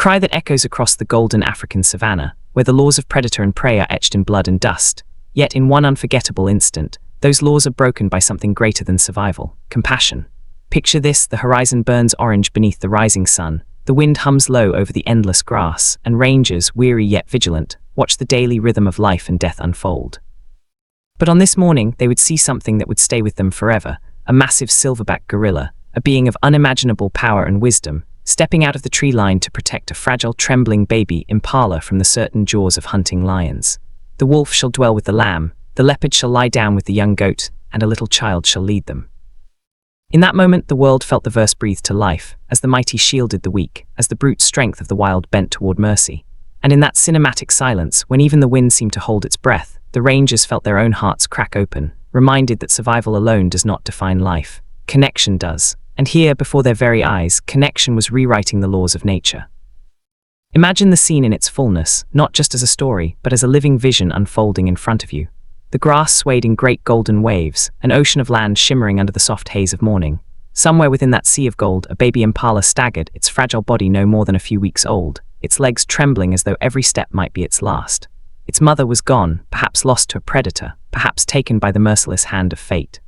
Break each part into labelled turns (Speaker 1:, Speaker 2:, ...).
Speaker 1: cry that echoes across the golden African savannah, where the laws of predator and prey are etched in blood and dust. Yet in one unforgettable instant, those laws are broken by something greater than survival: compassion. Picture this: the horizon burns orange beneath the rising sun, the wind hums low over the endless grass, and rangers, weary yet vigilant, watch the daily rhythm of life and death unfold. But on this morning, they would see something that would stay with them forever: a massive silverback gorilla, a being of unimaginable power and wisdom, stepping out of the tree line to protect a fragile, trembling baby impala from the certain jaws of hunting lions. The wolf shall dwell with the lamb, the leopard shall lie down with the young goat, and a little child shall lead them. In that moment, the world felt the verse breathe to life, as the mighty shielded the weak, as the brute strength of the wild bent toward mercy. And in that cinematic silence, when even the wind seemed to hold its breath, the rangers felt their own hearts crack open, reminded that survival alone does not define life. Connection does. And here, before their very eyes, connection was rewriting the laws of nature. Imagine the scene in its fullness, not just as a story, but as a living vision unfolding in front of you. The grass swayed in great golden waves, an ocean of land shimmering under the soft haze of morning. Somewhere within that sea of gold, a baby impala staggered, its fragile body no more than a few weeks old, its legs trembling as though every step might be its last. Its mother was gone, perhaps lost to a predator, perhaps taken by the merciless hand of fate.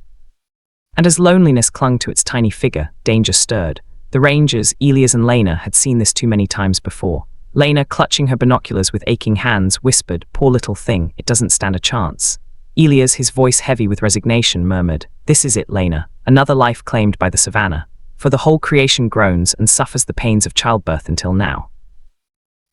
Speaker 1: And as loneliness clung to its tiny figure, danger stirred. The rangers, Elias and Lena, had seen this too many times before. Lena, clutching her binoculars with aching hands, whispered, "Poor little thing, it doesn't stand a chance." Elias, his voice heavy with resignation, murmured, "This is it, Lena, another life claimed by the savannah. For the whole creation groans and suffers the pains of childbirth until now."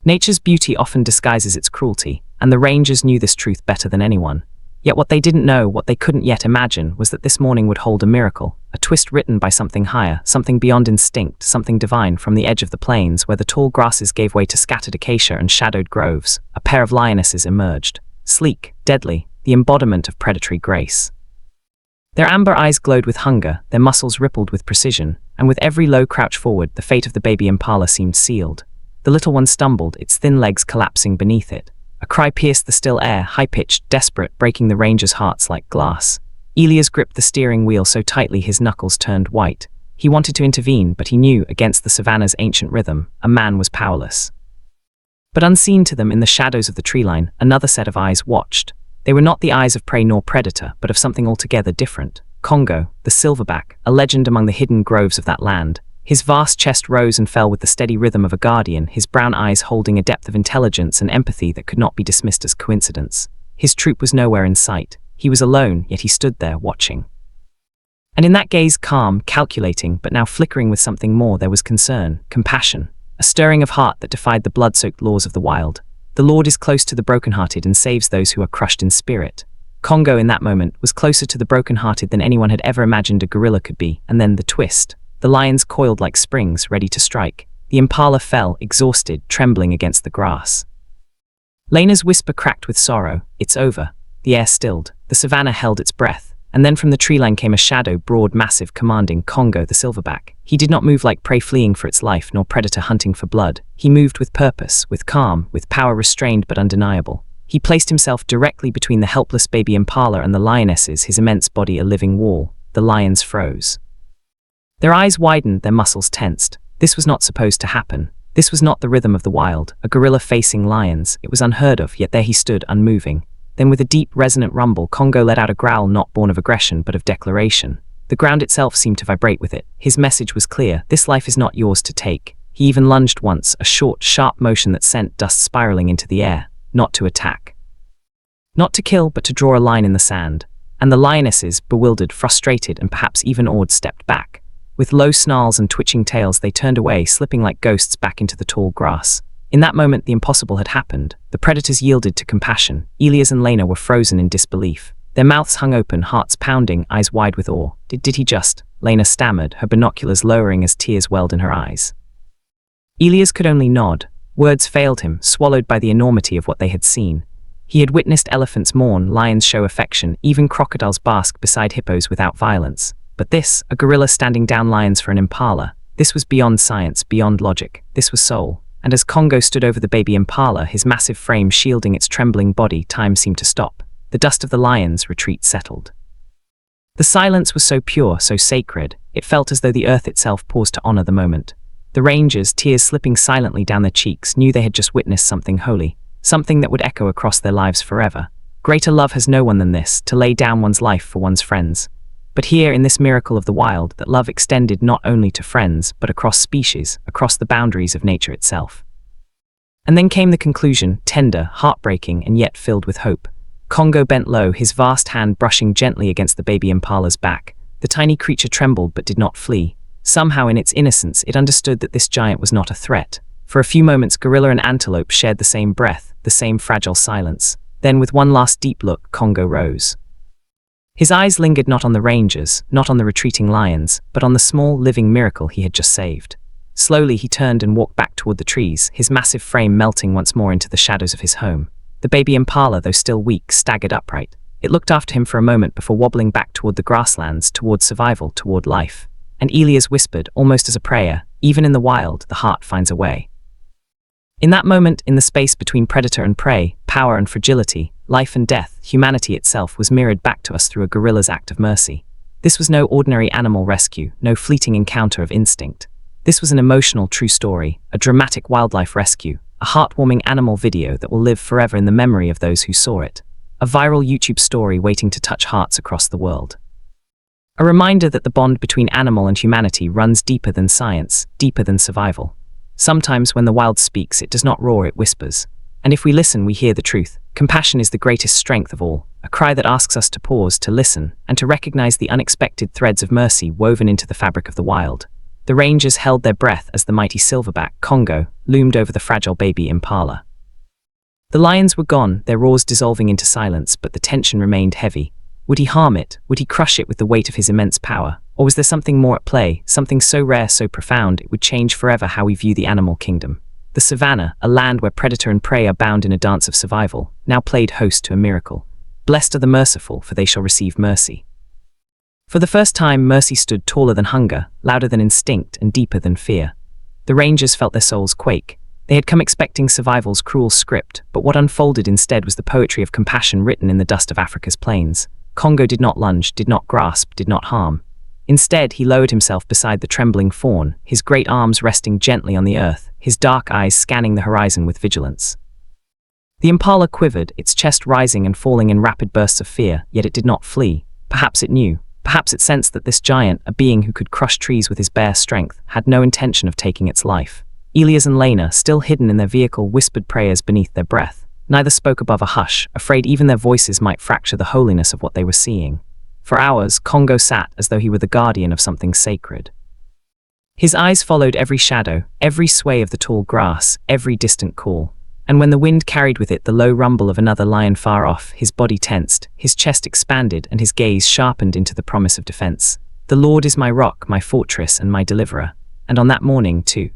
Speaker 1: Nature's beauty often disguises its cruelty, and the rangers knew this truth better than anyone. Yet what they didn't know, what they couldn't yet imagine, was that this morning would hold a miracle, a twist written by something higher, something beyond instinct, something divine. From the edge of the plains, where the tall grasses gave way to scattered acacia and shadowed groves, a pair of lionesses emerged, sleek, deadly, the embodiment of predatory grace. Their amber eyes glowed with hunger, their muscles rippled with precision, and with every low crouch forward, the fate of the baby impala seemed sealed. The little one stumbled, its thin legs collapsing beneath it. A cry pierced the still air, high-pitched, desperate, breaking the rangers' hearts like glass. Elias gripped the steering wheel so tightly his knuckles turned white. He wanted to intervene, but he knew, against the savannah's ancient rhythm, a man was powerless. But unseen to them in the shadows of the tree line, another set of eyes watched. They were not the eyes of prey nor predator, but of something altogether different. Congo, the silverback, a legend among the hidden groves of that land. His vast chest rose and fell with the steady rhythm of a guardian, his brown eyes holding a depth of intelligence and empathy that could not be dismissed as coincidence. His troop was nowhere in sight. He was alone, yet he stood there, watching. And in that gaze, calm, calculating, but now flickering with something more, there was concern, compassion, a stirring of heart that defied the blood-soaked laws of the wild. The Lord is close to the brokenhearted and saves those who are crushed in spirit. Congo, in that moment, was closer to the brokenhearted than anyone had ever imagined a gorilla could be. And then the twist. The lions coiled like springs, ready to strike. The impala fell, exhausted, trembling against the grass. Lena's whisper cracked with sorrow. "It's over." The air stilled. The savannah held its breath. And then from the tree line came a shadow, broad, massive, commanding, Congo the silverback. He did not move like prey fleeing for its life, nor predator hunting for blood. He moved with purpose, with calm, with power restrained but undeniable. He placed himself directly between the helpless baby impala and the lionesses, his immense body a living wall. The lions froze. Their eyes widened, their muscles tensed. This was not supposed to happen. This was not the rhythm of the wild, a gorilla facing lions. It was unheard of, yet there he stood, unmoving. Then with a deep, resonant rumble, Congo let out a growl not born of aggression, but of declaration. The ground itself seemed to vibrate with it. His message was clear: this life is not yours to take. He even lunged once, a short, sharp motion that sent dust spiraling into the air. Not to attack. Not to kill, but to draw a line in the sand. And the lionesses, bewildered, frustrated, and perhaps even awed, stepped back. With low snarls and twitching tails, they turned away, slipping like ghosts back into the tall grass. In that moment, the impossible had happened. The predators yielded to compassion. Elias and Lena were frozen in disbelief. Their mouths hung open, hearts pounding, eyes wide with awe. Did he just? Lena stammered, her binoculars lowering as tears welled in her eyes. Elias could only nod. Words failed him, swallowed by the enormity of what they had seen. He had witnessed elephants mourn, lions show affection, even crocodiles bask beside hippos without violence. But this, a gorilla standing down lions for an impala, this was beyond science, beyond logic. This was soul. And as Congo stood over the baby impala, his massive frame shielding its trembling body, time seemed to stop. The dust of the lions' retreat settled. The silence was so pure, so sacred, it felt as though the earth itself paused to honor the moment. The rangers, tears slipping silently down their cheeks, knew they had just witnessed something holy, something that would echo across their lives forever. Greater love has no one than this, to lay down one's life for one's friends. But here, in this miracle of the wild, that love extended not only to friends, but across species, across the boundaries of nature itself. And then came the conclusion, tender, heartbreaking, and yet filled with hope. Congo bent low, his vast hand brushing gently against the baby impala's back. The tiny creature trembled but did not flee. Somehow in its innocence, it understood that this giant was not a threat. For a few moments, gorilla and antelope shared the same breath, the same fragile silence. Then, with one last deep look, Congo rose. His eyes lingered not on the rangers, not on the retreating lions, but on the small, living miracle he had just saved. Slowly he turned and walked back toward the trees, his massive frame melting once more into the shadows of his home. The baby impala, though still weak, staggered upright. It looked after him for a moment before wobbling back toward the grasslands, toward survival, toward life. And Elias whispered, almost as a prayer, even in the wild, the heart finds a way. In that moment, in the space between predator and prey, power and fragility, life and death, humanity itself was mirrored back to us through a gorilla's act of mercy. This was no ordinary animal rescue, no fleeting encounter of instinct. This was an emotional, true story, a dramatic wildlife rescue, a heartwarming animal video that will live forever in the memory of those who saw it. A viral YouTube story waiting to touch hearts across the world. A reminder that the bond between animal and humanity runs deeper than science, deeper than survival. Sometimes when the wild speaks, it does not roar, it whispers. And if we listen, we hear the truth. Compassion is the greatest strength of all, a cry that asks us to pause, to listen, and to recognize the unexpected threads of mercy woven into the fabric of the wild. The rangers held their breath as the mighty silverback, Congo, loomed over the fragile baby impala. The lions were gone, their roars dissolving into silence, but the tension remained heavy. Would he harm it? Would he crush it with the weight of his immense power? Or was there something more at play, something so rare, so profound, it would change forever how we view the animal kingdom? The savannah, a land where predator and prey are bound in a dance of survival, now played host to a miracle. Blessed are the merciful, for they shall receive mercy. For the first time, mercy stood taller than hunger, louder than instinct, and deeper than fear. The rangers felt their souls quake. They had come expecting survival's cruel script, but what unfolded instead was the poetry of compassion written in the dust of Africa's plains. Congo did not lunge, did not grasp, did not harm. Instead, he lowered himself beside the trembling fawn, his great arms resting gently on the earth, his dark eyes scanning the horizon with vigilance. The impala quivered, its chest rising and falling in rapid bursts of fear, yet it did not flee. Perhaps it knew. Perhaps it sensed that this giant, a being who could crush trees with his bare strength, had no intention of taking its life. Elias and Lena, still hidden in their vehicle, whispered prayers beneath their breath. Neither spoke above a hush, afraid even their voices might fracture the holiness of what they were seeing. For hours, Congo sat as though he were the guardian of something sacred. His eyes followed every shadow, every sway of the tall grass, every distant call. And when the wind carried with it the low rumble of another lion far off, his body tensed, his chest expanded, and his gaze sharpened into the promise of defense. The Lord is my rock, my fortress, and my deliverer. And on that morning, too,